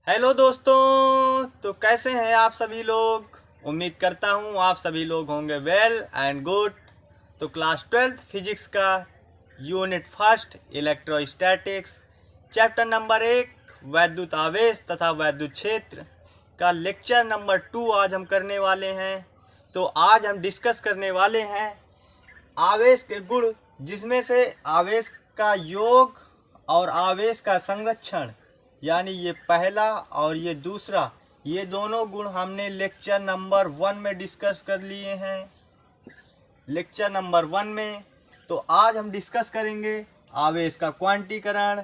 Hello दोस्तों, तो कैसे हैं आप सभी लोग। उम्मीद करता हूं आप सभी लोग होंगे वेल एंड गुड। तो क्लास 12th फिजिक्स का unit first electrostatics chapter number 1 वैद्युत आवेश तथा वैद्युत क्षेत्र का लेक्चर नंबर 2 आज हम करने वाले हैं। तो आज हम डिस्कस करने वाले हैं आवेश के गुण, जिसमें से आवेश का योग और आवेश का संरक्षण, यानी ये पहला और ये दूसरा, ये दोनों गुण हमने लेक्चर नंबर 1 में डिस्कस कर लिए हैं। लेक्चर नंबर 1 में तो आज हम डिस्कस करेंगे आवेश का क्वांटीकरण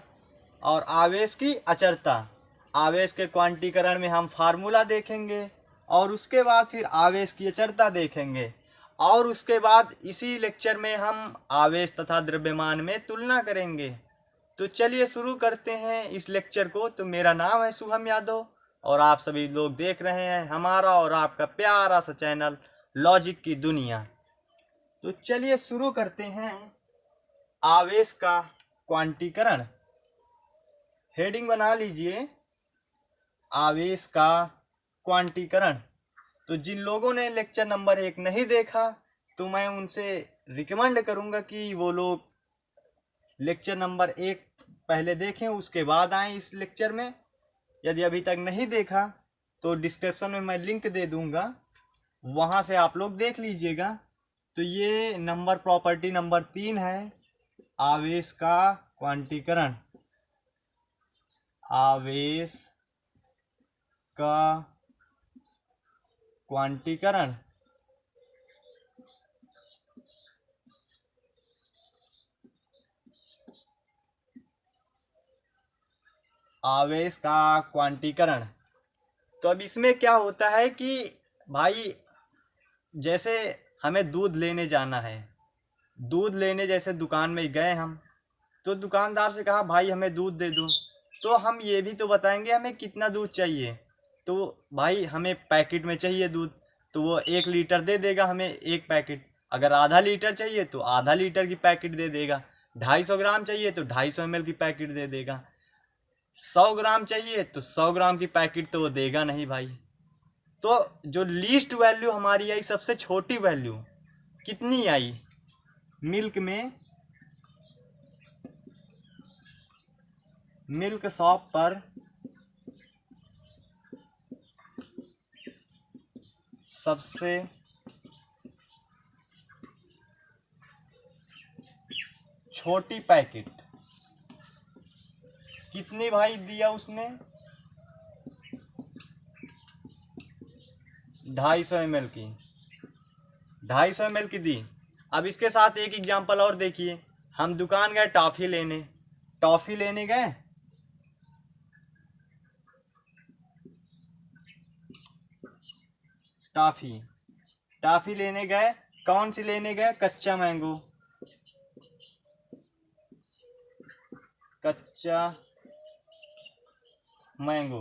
और आवेश की अचरता। आवेश के क्वांटीकरण में हम फार्मूला देखेंगे और उसके बाद फिर आवेश की अचरता देखेंगे और उसके बाद इसी लेक्चर में हम आवेश तथा द्रव्यमान में तुलना करेंगे। तो चलिए शुरू करते हैं इस लेक्चर को। तो मेरा नाम है शुभम यादव और आप सभी लोग देख रहे हैं हमारा और आपका प्यारा सा चैनल लॉजिक की दुनिया। तो चलिए शुरू करते हैं आवेश का क्वांटीकरण। हेडिंग बना लीजिए, आवेश का क्वांटीकरण। तो जिन लोगों ने लेक्चर नंबर 1 नहीं देखा तो मैं उनसे रिकमेंड करूंगा कि वो लोग लेक्चर नंबर 1 पहले देखें, उसके बाद आएँ इस लेक्चर में। यदि अभी तक नहीं देखा तो डिस्क्रिप्शन में मैं लिंक दे दूंगा, वहाँ से आप लोग देख लीजिएगा। तो ये नंबर प्रॉपर्टी नंबर 3 है, आवेश का क्वांटीकरण। आवेश का क्वांटीकरण। आवेश का क्वांटीकरण। तो अब इसमें क्या होता है कि भाई, जैसे हमें दूध लेने जाना है, दूध लेने जैसे दुकान में गए हम, तो दुकानदार से कहा भाई हमें दूध दे दो। तो हम ये भी तो बताएंगे हमें कितना दूध चाहिए। तो भाई हमें पैकेट में चाहिए दूध, तो वो 1 लीटर दे देगा हमें एक पैकेट। अगर आधा लीटर चाहिए तो आधा लीटर की पैकेट दे देगा। 250 ग्राम चाहिए तो 250 ml की पैकेट दे देगा। 100 ग्राम चाहिए तो 100 ग्राम की पैकेट तो वो देगा नहीं भाई। तो जो लीस्ट वैल्यू हमारी आई, सबसे छोटी वैल्यू कितनी आई मिल्क में, मिल्क शॉप पर सबसे छोटी पैकेट कितनी भाई दिया उसने, 250 ml की, 250 ml की दी। अब इसके साथ एक एग्जांपल और देखिए। हम दुकान गए टॉफ़ी लेने, टॉफ़ी लेने गए, टॉफ़ी टॉफ़ी लेने गए। कौन सी लेने गए? कच्चा मैंगो। कच्चा मैंगो।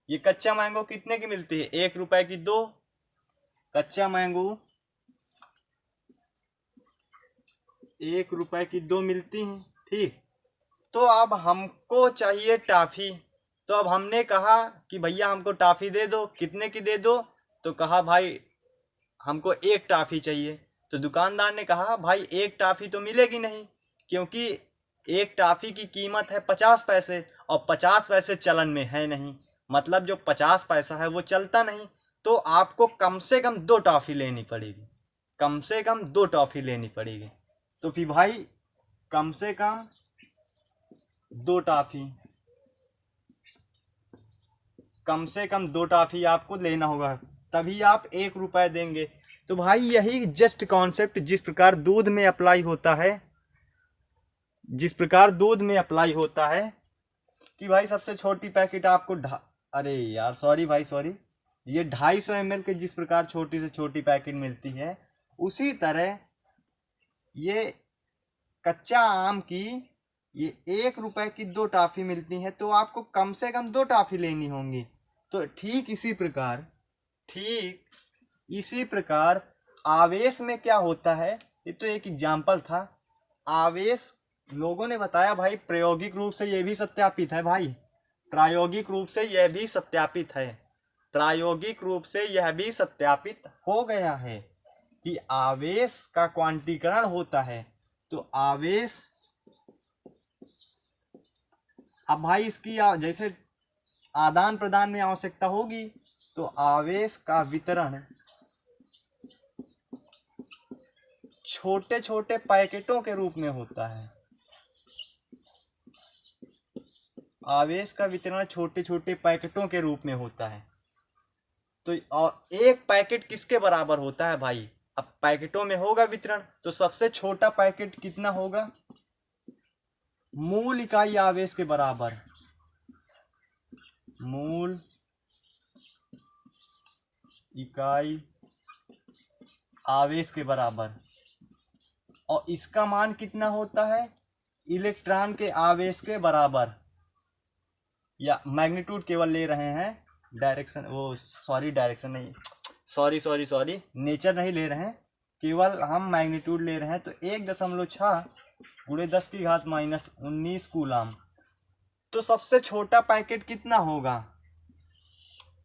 ये कच्चा मैंगो कितने की मिलती है? 1 रुपए की 2 कच्चा मैंगो, 1 रुपए की 2 मिलती हैं। ठीक। तो अब हमको चाहिए टॉफ़ी। तो अब हमने कहा कि भैया हमको टॉफ़ी दे दो। कितने की दे दो? तो कहा भाई हमको 1 टॉफ़ी चाहिए। तो दुकानदार ने कहा भाई 1 टॉफ़ी तो मिलेगी नहीं, क्योंकि 1 टॉफ़ी की कीमत है 50 पैसे और 50 पैसे चलन में है नहीं, मतलब जो 50 पैसा है वो चलता नहीं। तो आपको कम से कम 2 टॉफ़ी लेनी पड़ेगी, कम से कम 2 टॉफ़ी लेनी पड़ेगी। तो फिर भाई कम से कम 2 टॉफ़ी, कम से कम 2 टॉफ़ी आपको लेना होगा, तभी आप 1 रुपए देंगे। तो भाई यही जस्ट कॉन्सेप्ट जिस प्रकार दूध में अप्लाई होता है, जिस प्रकार दूध में अप्लाई होता है कि भाई सबसे छोटी पैकेट आपको अरे यार सॉरी भाई सॉरी, ये 250 ml के जिस प्रकार छोटी से छोटी पैकेट मिलती है, उसी तरह ये कच्चा आम की ये 1 रुपए की 2 टॉफ़ी मिलती है। तो आपको कम से कम 2 टॉफ़ी लेनी होंगी। तो ठीक इसी प्रकार आवेश में क्या होता है, ये तो एक एग्जाम्पल था। आवेश लोगों ने बताया भाई, प्रायोगिक रूप से ये भी सत्यापित है भाई। प्रायोगिक रूप से यह भी सत्यापित है, प्रायोगिक रूप से यह भी सत्यापित हो गया है कि आवेश का क्वांटीकरण होता है। तो आवेश, अब भाई इसकी जैसे आदान प्रदान में आवश्यकता होगी, तो आवेश का वितरण छोटे छोटे पैकेटों के रूप में होता है। आवेश का वितरण छोटे छोटे पैकेटों के रूप में होता है। तो और एक पैकेट किसके बराबर होता है भाई? अब पैकेटों में होगा वितरण, तो सबसे छोटा पैकेट कितना होगा? मूल इकाई आवेश के बराबर, मूल इकाई आवेश के बराबर। और इसका मान कितना होता है? इलेक्ट्रॉन के आवेश के बराबर, या मैग्नीट्यूड केवल ले रहे हैं, डायरेक्शन वो सॉरी डायरेक्शन नहीं, सॉरी नेचर नहीं ले रहे हैं, केवल हम मैग्नीट्यूड ले रहे हैं। तो 1.6 गुणे 10⁻⁻19 कूलाम। तो सबसे छोटा पैकेट कितना होगा?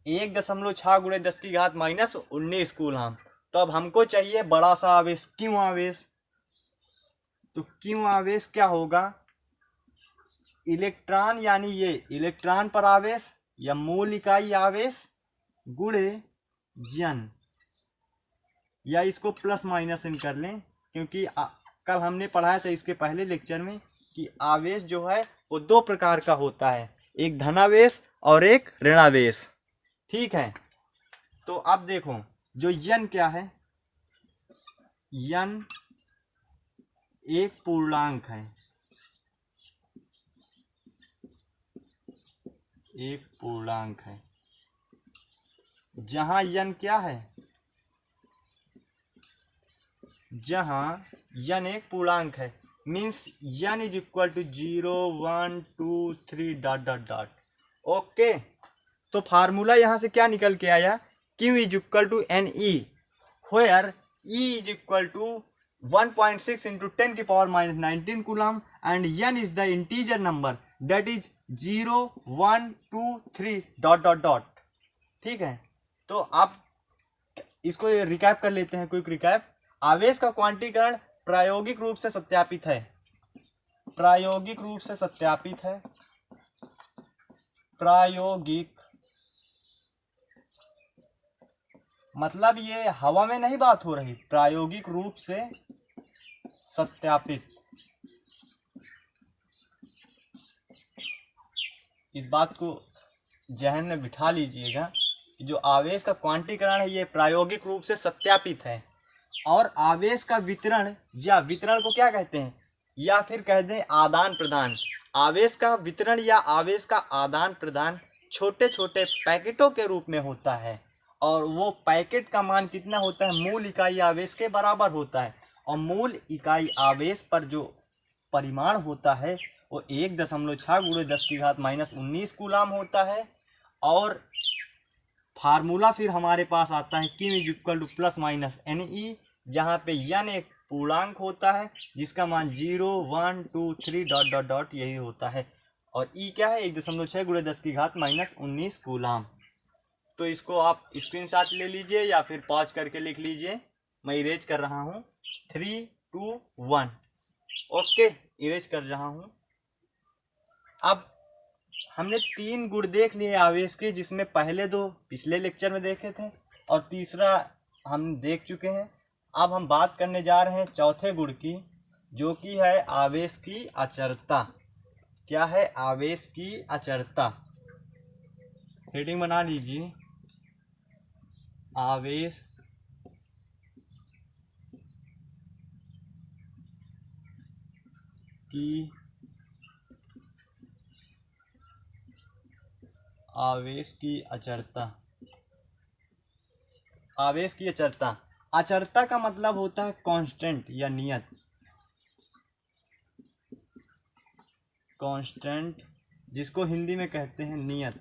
1.6 गुणे 10⁻⁻19 कूलाम। तो अब हमको चाहिए बड़ा सा आवेश, क्यों आवेश। तो क्यों आवेश क्या होगा? इलेक्ट्रॉन, यानी ये इलेक्ट्रॉन पर आवेश या मूल इकाई आवेश गुणे n, या इसको प्लस माइनस इन कर लें, क्योंकि कल हमने पढ़ाया था इसके पहले लेक्चर में कि आवेश जो है वो दो प्रकार का होता है, एक धनावेश और एक ऋणावेश। ठीक है, तो अब देखो जो n क्या है, n एक पूर्णांक है, एक पूर्णांक है। जहां n क्या है, जहां n एक पूर्णांक है, means n is equal to 0 1 2 3 dot dot dot. Okay, तो फार्मूला यहां से क्या निकल के आया? Q is equal to NE, where E is equal to 1.6 into 10⁻⁻19 coulomb and n is the integer number, that is 0 1 2 3 dot dot dot. ठीक है, तो आप इसको रिकैप कर लेते हैं, क्विक रिकैप। आवेश का क्वांटीकरण प्रायोगिक रूप से सत्यापित है, प्रायोगिक रूप से सत्यापित है, प्रायोगिक मतलब ये हवा में नहीं बात हो रही, प्रायोगिक रूप से सत्यापित। इस बात को जहन में बिठा लीजिएगा कि जो आवेश का क्वांटीकरण है ये प्रायोगिक रूप से सत्यापित है। और आवेश का वितरण, या वितरण को क्या कहते हैं, या फिर कह दें आदान प्रदान। आवेश का वितरण या आवेश का आदान प्रदान छोटे छोटे पैकेटों के रूप में होता है, और वो पैकेट का मान कितना होता है? मूल इकाई आवेश के बराबर होता है। और मूल इकाई आवेश पर जो परिमाण होता है वो 1.6 गुणे 10⁻⁻19 कूलाम होता है। और फार्मूला फिर हमारे पास आता है Q is equal two plus minus NE, जहाँ पे n एक पूर्णांक होता है जिसका मान 0 1 2 3 डॉट डॉट डॉट यही होता है। और E क्या है? 1.6 गुणे 10⁻⁻19 कूलाम। तो इसको आप स्क्रीनशॉट ले लीजिए या फिर पॉज करके लिख लीजिए। मैं इरेज कर रहा हूँ, 3 2 1। ओके, इरेज कर रहा हूँ। अब हमने 3 गुण देख लिए आवेश के, जिसमें पहले 2 पिछले लेक्चर में देखे थे और तीसरा हम देख चुके हैं। अब हम बात करने जा रहे हैं चौथे गुण की, जो कि है आवेश की अचरता। क्या है? आवेश की अचरता। हेडिंग बना लीजिए, आवेश की अचरता। आवेश की अचरता, अचरता का मतलब होता है कांस्टेंट या नियत। कांस्टेंट, जिसको हिंदी में कहते हैं नियत।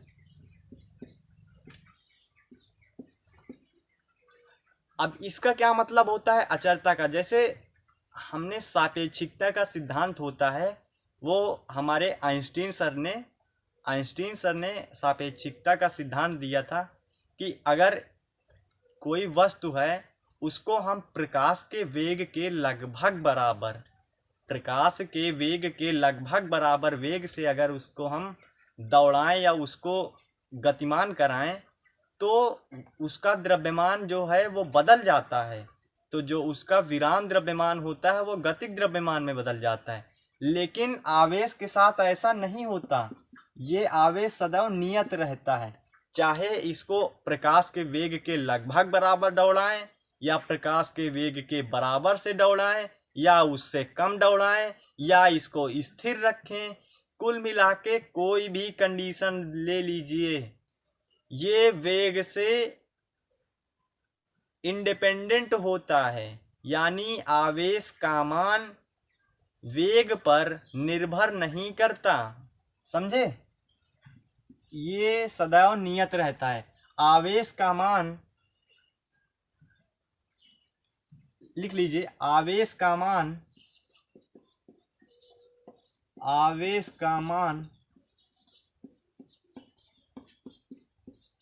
अब इसका क्या मतलब होता है अचरता का? जैसे हमने सापेक्षिकता का सिद्धांत होता है, वो हमारे आइंस्टीन सर ने आइंस्टीन सर ने सापेक्षिकता का सिद्धांत दिया था कि अगर कोई वस्तु है उसको हम प्रकाश के वेग के लगभग बराबर वेग से अगर उसको हम दौड़ाएं या उसको गतिमान कराएं तो उसका द्रव्यमान जो है वो बदल जाता है। तो जो उसका विराम द्रव्यमान होता है वो गतिक द्रव्यमान में बदल जाता है। लेकिन आवेश के साथ ऐसा नहीं होता, ये आवेश सदैव नियत रहता है। चाहे इसको प्रकाश के वेग के लगभग बराबर दौड़ाएं या प्रकाश के वेग के बराबर से दौड़ाएं या उससे कम दौड़ाएं या इसको स्थिर रखें, कुल मिला के कोई भी कंडीशन ले लीजिए, ये वेग से इंडिपेंडेंट होता है। यानी आवेश का मान वेग पर निर्भर नहीं करता, समझे? ये सदैव नियत रहता है। आवेश का मान लिख लीजिए, आवेश का मान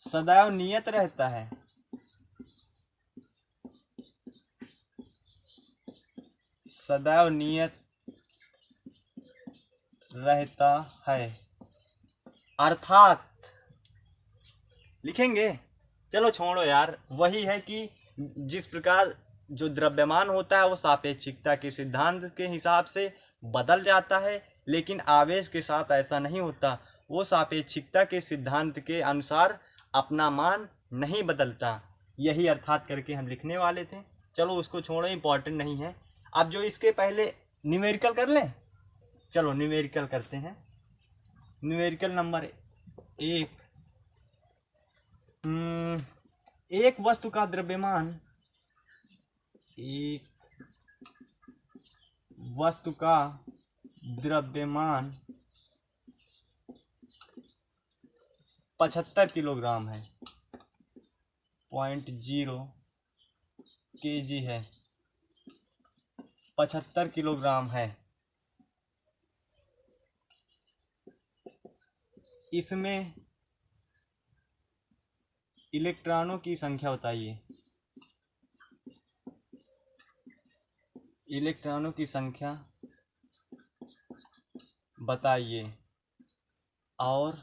सदैव नियत रहता है। सदैव नियत रहता है अर्थात लिखेंगे, चलो छोड़ो यार, वही है कि जिस प्रकार जो द्रव्यमान होता है वो सापेक्षिकता के सिद्धांत के हिसाब से बदल जाता है, लेकिन आवेश के साथ ऐसा नहीं होता, वो सापेक्षिकता के सिद्धांत के अनुसार अपना मान नहीं बदलता। यही अर्थात करके हम लिखने वाले थे। चलो उसको छोड़ो, इम्पोर्टेंट नहीं है। अब जो इसके पहले न्यूमेरिकल कर लें, चलो न्यूमेरिकल करते हैं। न्यूमेरिकल नंबर 1, एक वस्तु का द्रव्यमान, एक वस्तु का द्रव्यमान 75 किलोग्राम है, 0.0 kg है, 75 किलोग्राम है। इसमें इलेक्ट्रॉनों की संख्या बताइए। इलेक्ट्रॉनों की संख्या बताइए और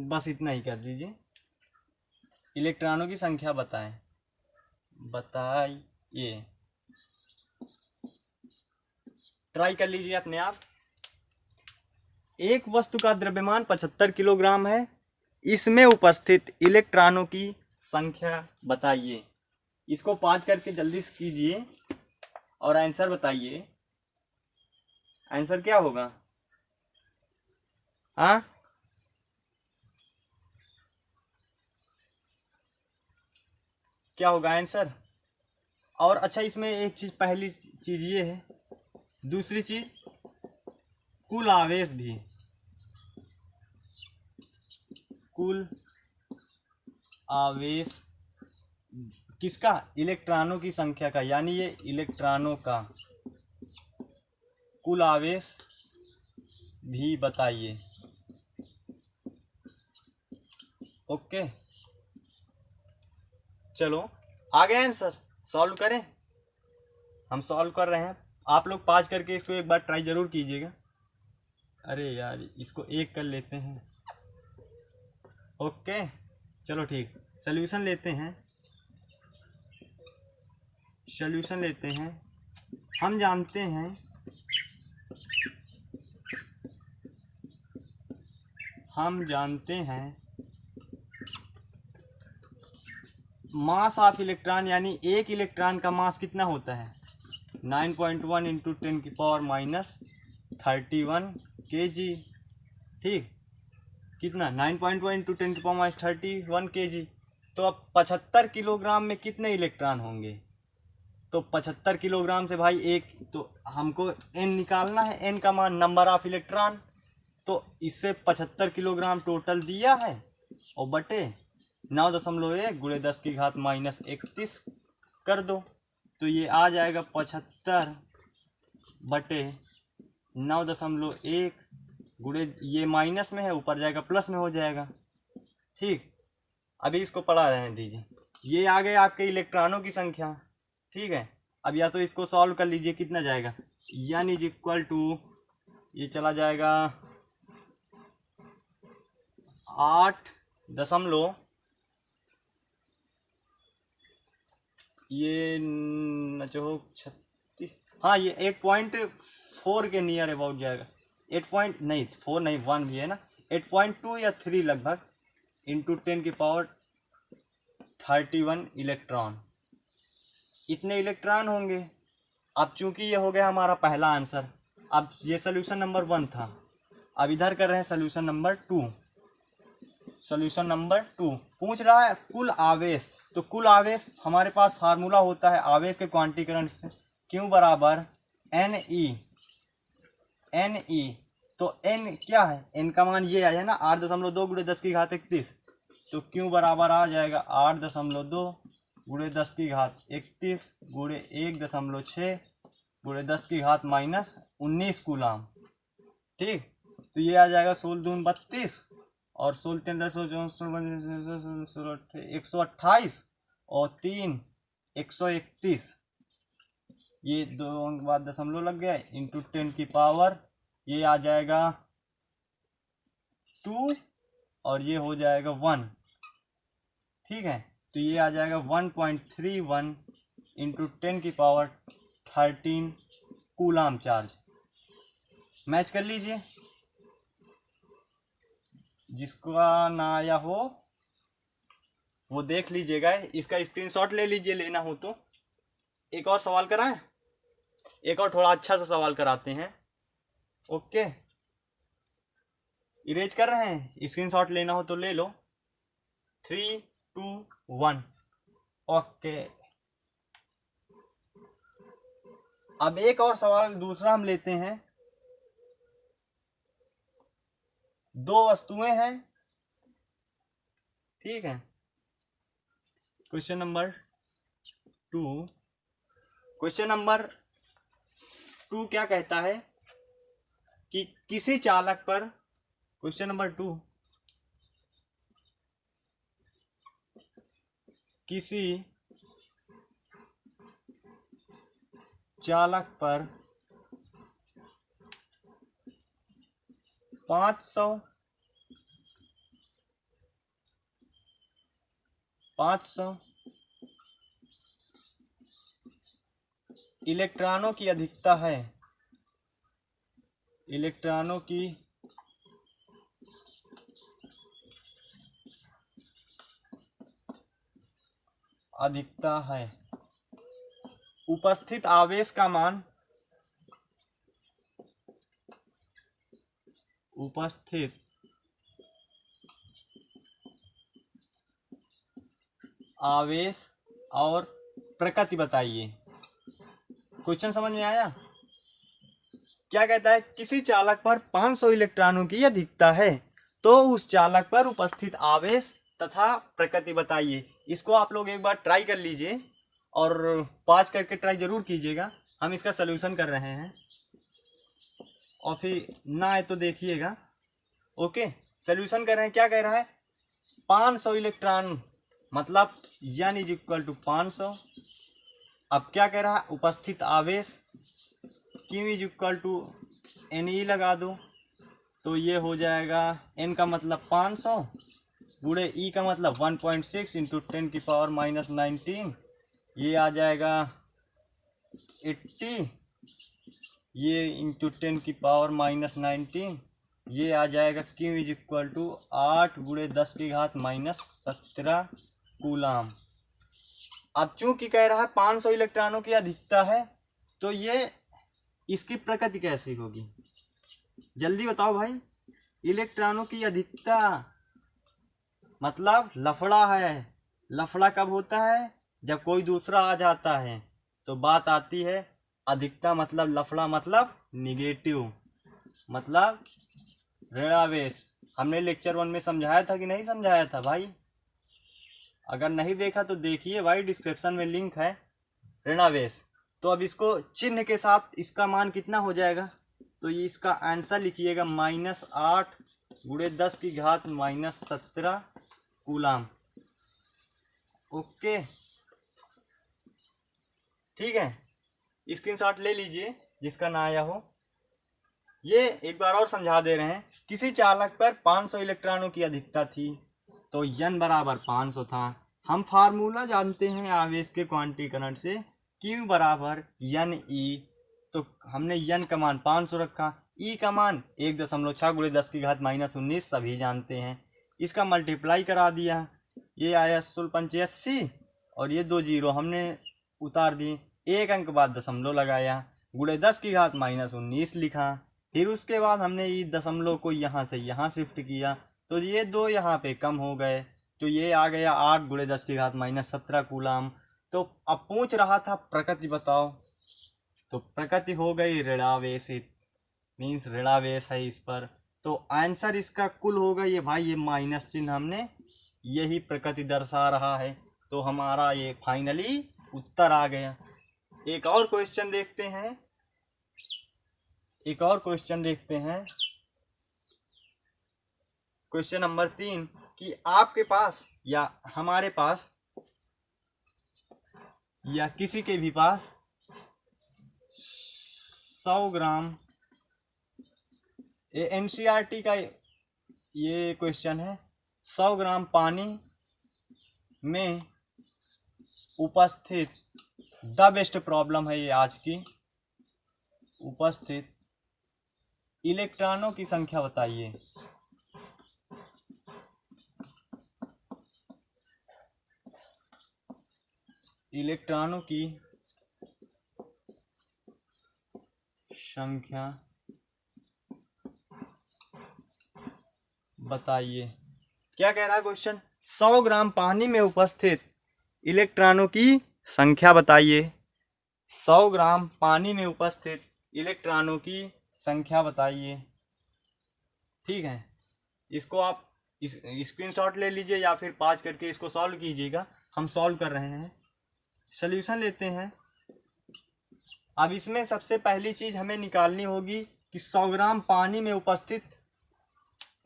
बस इतना ही कर दीजिए। इलेक्ट्रॉनों की संख्या बताइए। ट्राई कर लीजिए अपने आप। एक वस्तु का द्रव्यमान 75 किलोग्राम है, इसमें उपस्थित इलेक्ट्रॉनों की संख्या बताइए। इसको 5 करके जल्दी से कीजिए और आंसर बताइए। आंसर क्या होगा? हाँ, क्या होगा आंसर? और अच्छा, इसमें एक चीज, पहली चीज ये है, दूसरी चीज कुल आवेश भी, कुल आवेश किसका? इलेक्ट्रॉनों की संख्या का, यानी ये इलेक्ट्रॉनों का कुल आवेश भी बताइए। ओके, चलो आ गया आंसर। सॉल्व करें? हम सॉल्व कर रहे हैं, आप लोग 5 करके इसको एक बार ट्राई जरूर कीजिएगा। अरे यार, इसको 1 कर लेते हैं। ओके चलो ठीक, सॉल्यूशन लेते हैं। हम जानते हैं मास ऑफ इलेक्ट्रॉन, यानी एक इलेक्ट्रॉन का मास कितना होता है? 9.1 इंटू 10⁻31 kg। ठीक, कितना? 9.1 इंटू 10⁻31 kg। तो अब 75 किलोग्राम में कितने इलेक्ट्रॉन होंगे? तो 75 किलोग्राम से भाई एक, तो हमको n निकालना है, n का मान नंबर ऑफ इलेक्ट्रॉन। तो इससे 75 किलोग्राम टोटल दिया है और बटे 9.1 गुणे 10 की घात -31 कर दो, तो ये आ जाएगा 75 बटे 9.1 गुणे ये माइनस में है, ऊपर जाएगा प्लस में हो जाएगा। ठीक, अभी इसको पढ़ा रहे हैं दीजिए। ये आ गए आपके इलेक्ट्रॉनों की संख्या। ठीक है, अब या तो इसको सॉल्व कर लीजिए, कितना जाएगा, n इज इक्वल टू, ये चला जाएगा 8 ये जो 36, हाँ ये 8.4 के नियर अबाउट जाएगा। 8 नहीं 4 नहीं 1 भी है ना, 8.2 या 3 लगभग, इंटू 10⁻31 इलेक्ट्रॉन, इतने इलेक्ट्रॉन होंगे। अब चूंकि ये हो गया हमारा पहला आंसर, अब ये सोल्यूशन नंबर 1 था, अब इधर कर रहे हैं सोल्यूशन नंबर 2। सोल्यूशन नंबर 2 पूछ रहा है कुल आवेश, तो कुल आवेश हमारे पास फार्मूला होता है आवेश के क्वांटीकरण से, Q बराबर NE। तो N क्या है, N का मान ये आया ना 8.2 गुणे 10 की घात 31, तो Q बराबर आ जाएगा 8.2 गुणे 10 की घात 31 गुणे 1.6 गुणे 10 की घात -19 कूलाम। ठीक, तो ये आ जाएगा 16 दूनी 32 और 128 और 3 131, ये 2 अंक बाद दशमलव लग गया, इंटू 10 की पावर ये आ जाएगा 2 और ये हो जाएगा 1। ठीक है, तो ये आ जाएगा 1.31 इंटू 10 की पावर 13 कूलाम चार्ज। मैच कर लीजिए, जिसका ना आया हो वो देख लीजिएगा, इसका स्क्रीनशॉट ले लीजिए लेना हो तो। एक और सवाल कराएं, एक और थोड़ा अच्छा सा सवाल कराते हैं। ओके, इरेज कर रहे हैं, स्क्रीनशॉट लेना हो तो ले लो। 3 2 1। ओके, अब एक और सवाल दूसरा हम लेते हैं। 2 वस्तुएं हैं, ठीक है। क्वेश्चन नंबर 2, क्वेश्चन नंबर 2 क्या कहता है कि किसी चालक पर, क्वेश्चन नंबर 2, किसी चालक पर 500 इलेक्ट्रॉनों की अधिकता है, इलेक्ट्रॉनों की अधिकता है। उपस्थित आवेश का मान, उपस्थित आवेश और प्रकृति बताइए। क्वेश्चन समझ में आया? क्या कहता है, किसी चालक पर 500 इलेक्ट्रॉनों की अधिकता है तो उस चालक पर उपस्थित आवेश तथा प्रकृति बताइए। इसको आप लोग एक बार ट्राई कर लीजिए और 5 करके ट्राई जरूर कीजिएगा। हम इसका सलूशन कर रहे हैं और फिर ना आए तो देखिएगा। ओके, सलूशन कर रहे हैं। क्या कह रहा है, 500 इलेक्ट्रॉन मतलब n इज इक्वल टू 500। अब क्या कह रहा है, उपस्थित आवेश Q is equal to Ne लगा दो, तो ये हो जाएगा n का मतलब 500 गुणे E का मतलब 1.6 इंटू 10 की पावर -19, ये आ जाएगा 80, ये इंटू 10 की पावर -19, ये आ जाएगा Q इज इक्वल टू 8 गुणे 10 की घात -17 कूलाम। अब चूंकि कह रहा है 500 इलेक्ट्रॉनों की अधिकता है, तो ये इसकी प्रकृति कैसी होगी, जल्दी बताओ भाई। इलेक्ट्रॉनों की अधिकता मतलब लफड़ा है। लफड़ा कब होता है, जब कोई दूसरा आ जाता है तो बात आती है अधिकता मतलब लफड़ा मतलब निगेटिव मतलब ऋणावेश। हमने लेक्चर 1 में समझाया था कि नहीं समझाया था भाई? अगर नहीं देखा तो देखिए भाई, डिस्क्रिप्शन में लिंक है ऋणावेश। तो अब इसको चिन्ह के साथ इसका मान कितना हो जाएगा, तो ये इसका आंसर लिखिएगा -8 गुणे 10 की घात -17 कूलाम। ओके, ठीक है, स्क्रीनशॉट ले लीजिए जिसका ना आया हो। ये एक बार और समझा दे रहे हैं। किसी चालक पर 500 इलेक्ट्रॉनों की अधिकता थी तो n बराबर 500 था। हम फार्मूला जानते हैं आवेश के क्वांटीकरण से, Q बराबर NE। तो हमने n का मान 500 रखा, E का मान 1.6 गुणे 10 की घात -19 सभी जानते हैं। इसका मल्टीप्लाई करा दिया, ये आया 1685 और ये 2 जीरो हमने उतार दिए, एक अंक बाद दशमलव लगाया, गुणे 10 की घात -19 लिखा। फिर उसके बाद हमने इस दशमलव को यहाँ से यहाँ शिफ्ट किया तो ये 2 यहाँ पे कम हो गए, तो ये आ गया 8 गुणे 10 की घात -17 कूलाम। तो अब पूछ रहा था प्रकृति बताओ, तो प्रकृति हो गई ऋणावेशित, मीन्स ऋणावेश है इस पर। तो आंसर इसका कुल होगा ये भाई, ये माइनस चिन्ह हमने यही प्रकृति दर्शा रहा है। तो हमारा ये फाइनली उत्तर आ गया। एक और क्वेश्चन देखते हैं, क्वेश्चन नंबर 3 कि आपके पास या हमारे पास या किसी के भी पास 100 ग्राम, ये एनसीईआरटी का ये क्वेश्चन है, 100 ग्राम पानी में उपस्थित, द बेस्ट प्रॉब्लम है ये आज की, उपस्थित इलेक्ट्रॉनों की संख्या बताइए। इलेक्ट्रॉनों की संख्या बताइए। क्या कह रहा है क्वेश्चन? 100 ग्राम पानी में उपस्थित इलेक्ट्रॉनों की संख्या बताइए। 100 ग्राम पानी में उपस्थित इलेक्ट्रॉनों की संख्या बताइए। ठीक है, इसको आप स्क्रीनशॉट ले लीजिए या फिर पाज करके इसको सॉल्व कीजिएगा। हम सॉल्व कर रहे हैं, सॉल्यूशन लेते हैं। अब इसमें सबसे पहली चीज़ हमें निकालनी होगी कि 100 ग्राम पानी में उपस्थित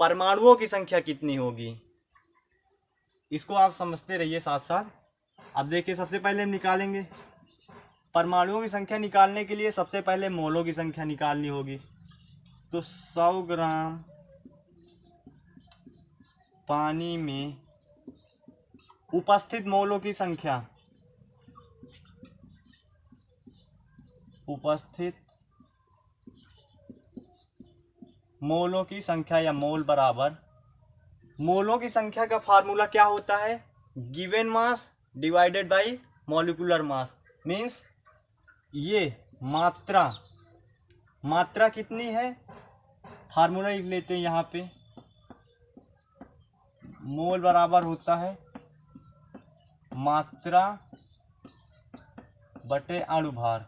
परमाणुओं की संख्या कितनी होगी। इसको आप समझते रहिए साथ साथ। अब देखिए, सबसे पहले हम निकालेंगे परमाणुओं की संख्या। निकालने के लिए सबसे पहले मोलों की संख्या निकालनी होगी। तो 100 ग्राम पानी में उपस्थित मोलों की संख्या, उपस्थित मोलों की संख्या या मोल बराबर, मोलों की संख्या का फार्मूला क्या होता है? Given mass divided by molecular mass. Means ये मात्रा कितनी है, फार्मूला लिख लेते हैं यहाँ पे। मोल बराबर होता है मात्रा बटे अणुभार,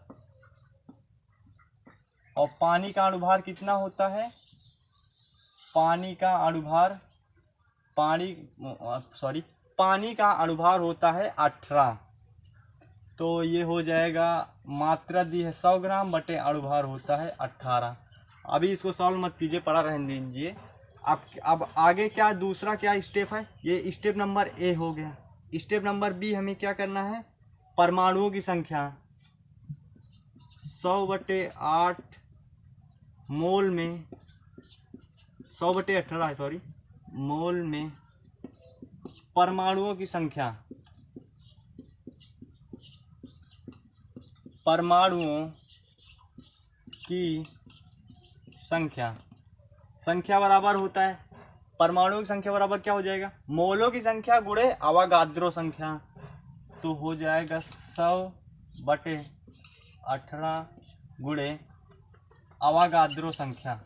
और पानी का अणुभार कितना होता है? पानी का अणुभार होता है 18। तो ये हो जाएगा, मात्रा दी है 100 ग्राम बटे अणुभार होता है 18। अभी इसको सॉल्व मत कीजिए, पड़ा रहने दीजिए। अब आगे क्या, दूसरा क्या स्टेप है? ये स्टेप नंबर ए हो गया। स्टेप नंबर बी हमें क्या करना है? परमाणुओं की संख्या 100/8 मोल में, 100/18 है, सॉरी, मोल में परमाणुओं की संख्या, परमाणुओं की संख्या बराबर होता है, परमाणुओं की संख्या बराबर क्या हो जाएगा? मोलों की संख्या गुणे अवागाद्रो संख्या। तो हो जाएगा 100/18 गुणे अवागाद्रो संख्या।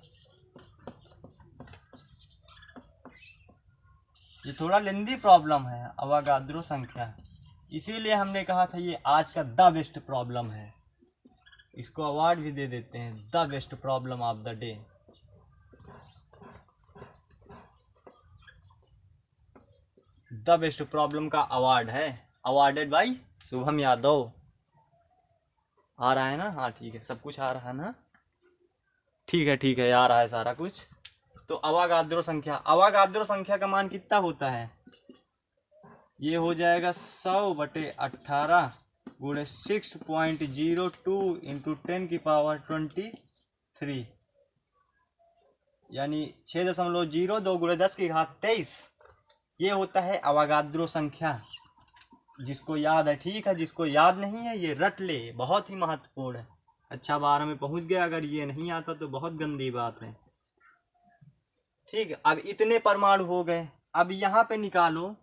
ये थोड़ा लेंदी प्रॉब्लम है, अवागाद्रो संख्या, इसीलिए हमने कहा था ये आज का द बेस्ट प्रॉब्लम है। इसको अवार्ड भी दे देते हैं, the best problem of the day. The best problem का अवार्ड है, अवार्डेड बाय शुभम यादव। आ रहा है ना? हाँ ठीक है, सब कुछ आ रहा है ना? ठीक। ठीक है, आ रहा है सारा कुछ। तो अवागाद्रो संख्या का मान कितना होता है? ये हो जाएगा 100/18 गुणे 6.02 इंटू 10⁻23, यानी 6.02 गुणे 10⁻23। ये होता है अवागाद्रो संख्या। जिसको याद है ठीक है, जिसको याद नहीं है ये रट ले, बहुत ही महत्वपूर्ण है। अच्छा 12 में पहुंच गया, अगर ये नहीं आता तो बहुत गंदी बात है। ठीक है, अब इतने परमाणु हो गए। अब यहाँ पे निकालो,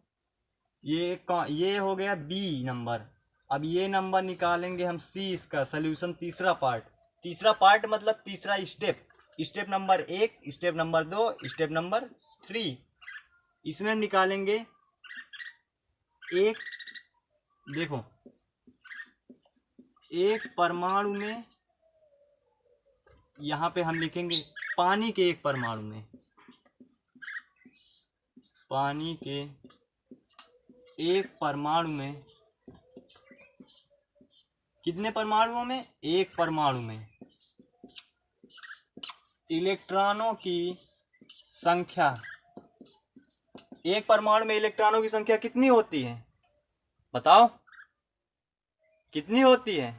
ये हो गया बी नंबर। अब ये नंबर निकालेंगे हम सी, इसका सोल्यूशन तीसरा पार्ट मतलब तीसरा step number 1, step number 2, step number 3। इसमें हम निकालेंगे एक, देखो एक परमाणु में, यहाँ पे हम लिखेंगे पानी के एक परमाणु में, पानी के एक परमाणु में कितने परमाणुओं में? एक परमाणु में इलेक्ट्रॉनों की संख्या, एक परमाणु में इलेक्ट्रॉनों की संख्या कितनी होती है? बताओ कितनी होती है?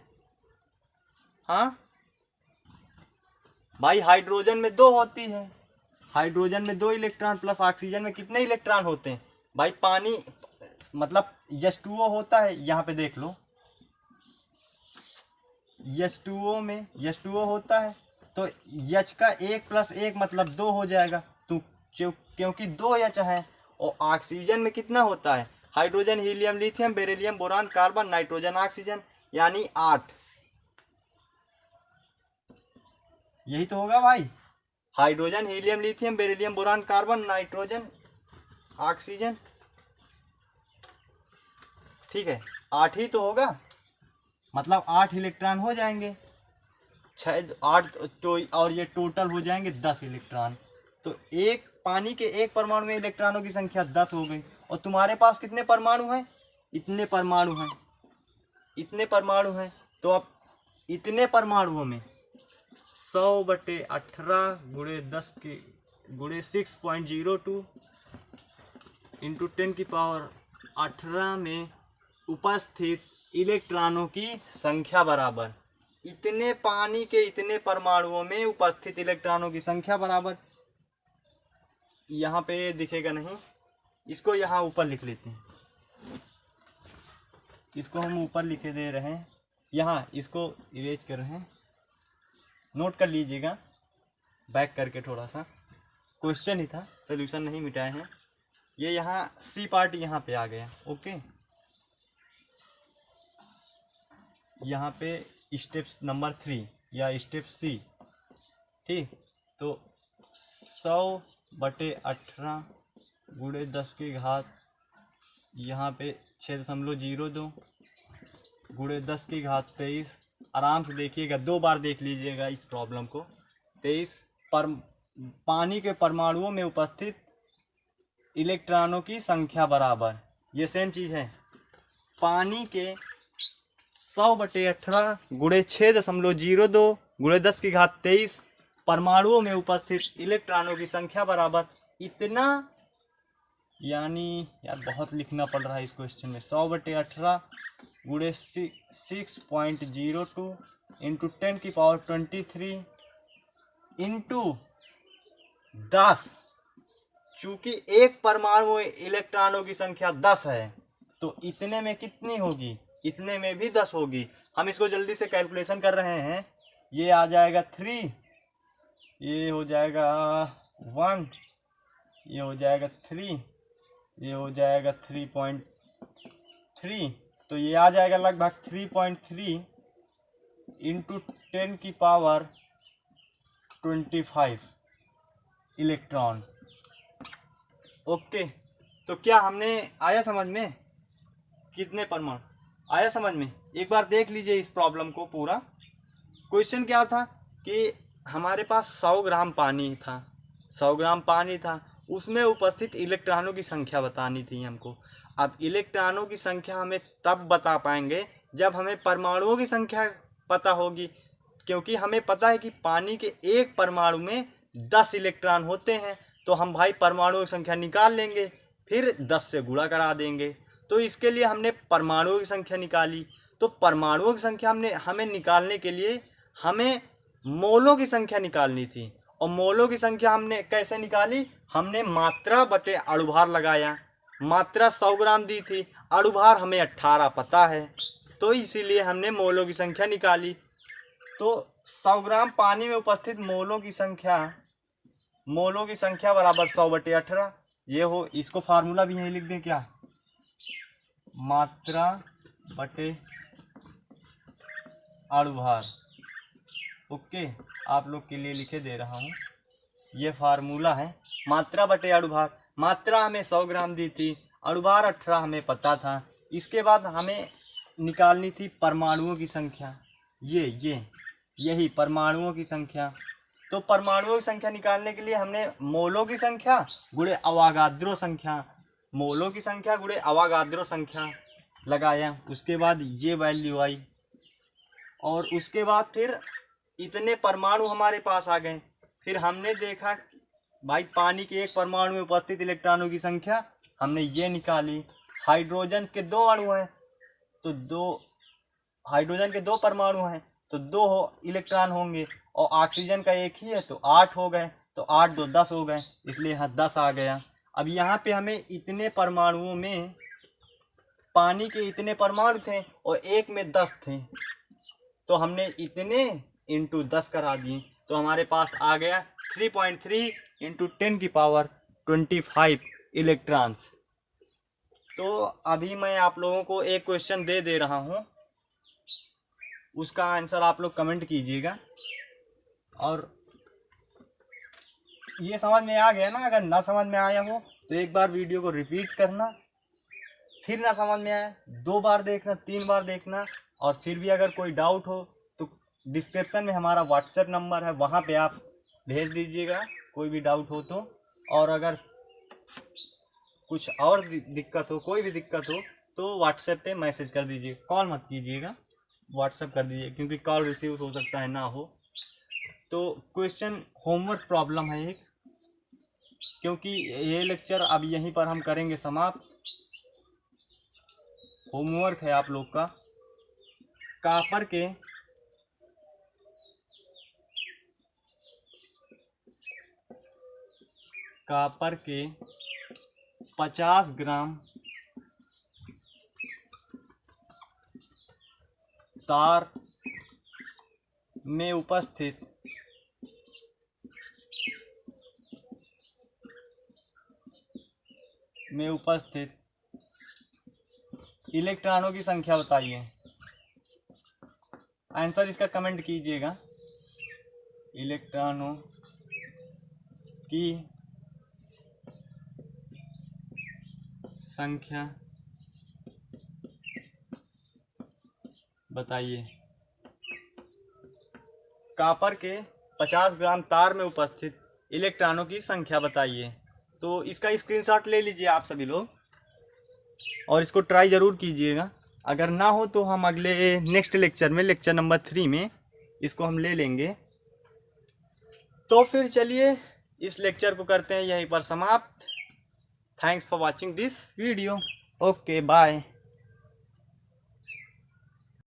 हाँ भाई, हाइड्रोजन में 2 होती है। हाइड्रोजन में 2 इलेक्ट्रॉन प्लस ऑक्सीजन में कितने इलेक्ट्रॉन होते हैं? भाई पानी मतलब H2O होता है, यहाँ पे देख लो H2O में H2O होता है, तो H का 1 + 1 मतलब 2 हो जाएगा। तो क्योंकि 2 H है। और ऑक्सीजन में कितना होता है? Hydrogen, helium, lithium, beryllium, boron, carbon, nitrogen, oxygen, यानी 8। यही तो होगा भाई, hydrogen, helium, lithium, beryllium, boron, carbon, nitrogen, oxygen. ठीक है, 8 ही तो होगा, मतलब 8 इलेक्ट्रॉन हो जाएंगे। 8 तो, और ये टोटल हो जाएंगे 10 इलेक्ट्रॉन। तो एक पानी के एक परमाणु में इलेक्ट्रॉनों की संख्या 10 हो गई। और तुम्हारे पास कितने परमाणु हैं? इतने परमाणु हैं। तो अब इतने परमाणुओं में 100/18 गुणे 10 के गुणे 6.02 इंटू 10⁻18 में उपस्थित इलेक्ट्रॉनों की संख्या बराबर, इतने पानी के इतने परमाणुओं में उपस्थित इलेक्ट्रॉनों की संख्या बराबर, यहाँ पे दिखेगा नहीं, इसको यहाँ ऊपर लिख लेते हैं। इसको हम ऊपर लिखे दे रहे हैं, यहाँ इसको इरेज कर रहे हैं, नोट कर लीजिएगा बैक करके। थोड़ा सा क्वेश्चन ही था, सोल्यूशन नहीं मिटाए हैं। ये यहाँ सी पार्ट यहाँ पे आ गया। ओके, यहाँ पे स्टेप नंबर 3 या स्टेप सी। ठीक, तो 100/18 गुणे 10 की घात, यहाँ पे 6.02 गुणे 10 की घात 23। आराम से देखिएगा, 2 बार देख लीजिएगा इस प्रॉब्लम को। 23 पर पानी के परमाणुओं में उपस्थित इलेक्ट्रॉनों की संख्या बराबर, ये सेम चीज़ है। पानी के 100/18 गुणे 6.02 गुणे 10 की घात 23 परमाणुओं में उपस्थित इलेक्ट्रॉनों की संख्या बराबर इतना, यानी यार बहुत लिखना पड़ रहा है इस क्वेश्चन में। 100/18 गुणे 6.02 इंटू 10⁻23 इंटू 10। चूँकि एक परमाणु में इलेक्ट्रॉनों की संख्या 10 है, तो इतने में कितनी होगी? इतने में भी 10 होगी। हम इसको जल्दी से कैलकुलेशन कर रहे हैं। ये आ जाएगा 3, ये हो जाएगा 1, ये हो जाएगा 3, ये हो जाएगा 3.3, तो ये आ जाएगा लगभग 3.3 इंटू 10⁻25 इलेक्ट्रॉन। ओके, तो क्या हमने आया समझ में? कितने परमाणु आया समझ में? एक बार देख लीजिए इस प्रॉब्लम को पूरा। क्वेश्चन क्या था कि हमारे पास 100 ग्राम पानी था, 100 ग्राम पानी था, उसमें उपस्थित इलेक्ट्रॉनों की संख्या बतानी थी हमको। अब इलेक्ट्रॉनों की संख्या हमें तब बता पाएंगे जब हमें परमाणुओं की संख्या पता होगी। क्योंकि हमें पता है कि पानी के एक परमाणु में 10 इलेक्ट्रॉन होते हैं, तो हम भाई परमाणुओं की संख्या निकाल लेंगे, फिर 10 से गुणा करा देंगे। तो इसके लिए हमने परमाणुओं की संख्या निकाली। तो परमाणुओं की संख्या हमें निकालने के लिए हमें मोलों की संख्या निकालनी थी। और मोलों की संख्या हमने कैसे निकाली? हमने मात्रा बटे अणुभार लगाया। मात्रा 100 ग्राम दी थी, अणुभार हमें 18 पता है, तो इसीलिए हमने मोलों की संख्या निकाली। तो 100 ग्राम पानी में उपस्थित मोलों की संख्या बराबर 100 बटे 18। ये हो, इसको फार्मूला भी यहीं लिख दें क्या? मात्रा बटे अणुभार। ओके, आप लोग के लिए लिखे दे रहा हूँ, ये फार्मूला है मात्रा बटे अणुभार। मात्रा हमें 100 ग्राम दी थी, अणुभार 18 हमें पता था। इसके बाद हमें निकालनी थी परमाणुओं की संख्या। यही परमाणुओं की संख्या। तो परमाणुओं की संख्या निकालने के लिए हमने मोलों की संख्या गुणे अवागाद्रो संख्या, मोलों की संख्या गुणे अवागाद्रो संख्या लगाया। उसके बाद ये वैल्यू आई, और उसके बाद फिर इतने परमाणु हमारे पास आ गए। फिर हमने देखा भाई पानी के एक परमाणु में उपस्थित इलेक्ट्रॉनों की संख्या हमने ये निकाली। हाइड्रोजन के 2 अणु हैं, तो हाइड्रोजन के 2 परमाणु हैं, तो 2 इलेक्ट्रॉन होंगे, और ऑक्सीजन का एक ही है, तो 8 हो गए। तो 8 2 10 हो गए, इसलिए यहाँ 10 आ गया। अब यहाँ पे हमें इतने परमाणुओं में पानी के इतने परमाणु थे और एक में 10 थे, तो हमने इतने इंटू 10 करा दिए, तो हमारे पास आ गया 3.3 इंटू 10 की पावर 25 इलेक्ट्रॉन्स। तो अभी मैं आप लोगों को एक क्वेश्चन दे रहा हूँ, उसका आंसर आप लोग कमेंट कीजिएगा। और ये समझ में आ गया ना? अगर ना समझ में आया हो तो एक बार वीडियो को रिपीट करना, फिर ना समझ में आया 2 बार देखना, 3 बार देखना। और फिर भी अगर कोई डाउट हो तो डिस्क्रिप्शन में हमारा व्हाट्सएप नंबर है, वहाँ पे आप भेज दीजिएगा कोई भी डाउट हो तो। और अगर कुछ और दिक्कत हो, कोई भी दिक्कत हो, तो व्हाट्सएप पे मैसेज कर दीजिए, कॉल मत कीजिएगा, व्हाट्सएप कर दीजिए, क्योंकि कॉल रिसीव हो सकता है ना हो। तो क्वेश्चन होमवर्क प्रॉब्लम है एक, क्योंकि ये लेक्चर अब यहीं पर हम करेंगे समाप्त। होमवर्क है आप लोग का, कॉपर के 50 ग्राम तार में उपस्थित इलेक्ट्रॉनों की संख्या बताइए। आंसर इसका कमेंट कीजिएगा। इलेक्ट्रॉनों की संख्या बताइए। कॉपर के 50 ग्राम तार में उपस्थित इलेक्ट्रॉनों की संख्या बताइए। तो इसका स्क्रीनशॉट ले लीजिए आप सभी लोग, और इसको ट्राई ज़रूर कीजिएगा। अगर ना हो तो हम अगले नेक्स्ट लेक्चर में, लेक्चर नंबर 3 में इसको हम ले लेंगे। तो फिर चलिए इस लेक्चर को करते हैं यहीं पर समाप्त। Thanks for watching this video. Okay, bye.